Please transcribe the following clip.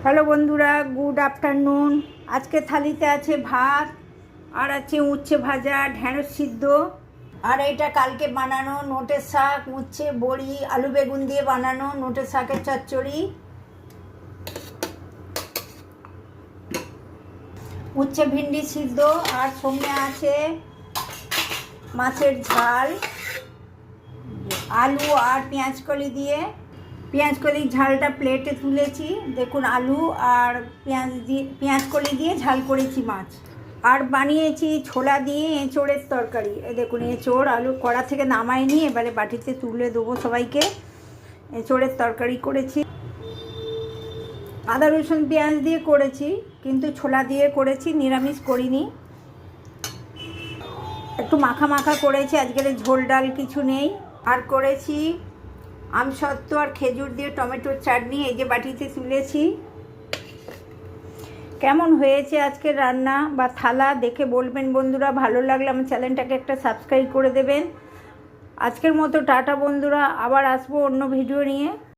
Hello বন্ধুরা, good afternoon. আজকে থালিতে আছে ভাত, আর আছে উচ্ছে ভাজা, ঢেঁড়স সিদ্ধ, আর এটা কালকে বানানো নোটের শাক, উচ্ছে বড়ি আলু বেগুন দিয়ে বানানো নোটের শাকের চচ্চড়ি, উচ্ছে ভিন্ডি সিদ্ধ, আর সঙ্গে আছে মাছের ঝাল, আলু আর পেঁয়াজকলি দিয়ে। পেঁয়াজকলির ঝালটা প্লেটে তুলেছি, দেখুন আলু আর পেঁয়াজকলি দিয়ে ঝাল করেছি মাছ। আর বানিয়েছি ছোলা দিয়ে এঁচোড়ের তরকারি। দেখুন এঁচোড় আলু কড়া থেকে নামাইনি, এবারে বাটিতে তুলে দেবো সবাইকে। এঁচোড়ের তরকারি করেছি, আদা রসুন পেঁয়াজ দিয়ে করেছি, কিন্তু ছোলা দিয়ে করেছি, নিরামিষ করিনি। একটু মাখা মাখা করেছি, আজকের ঝোল ডাল কিছু নেই। আর করেছি আমসত্ত্ব আর খেজুর দিয়ে টমেটোর চাটনি, এই যে বাটিতে তুলেছি। কেমন হয়েছে আজকের রান্না বা থালা দেখে বলবেন বন্ধুরা। ভালো লাগলে আমার চ্যানেলটাকে একটা সাবস্ক্রাইব করে দেবেন। আজকের মতো টাটা বন্ধুরা, আবার আসবো অন্য ভিডিও নিয়ে।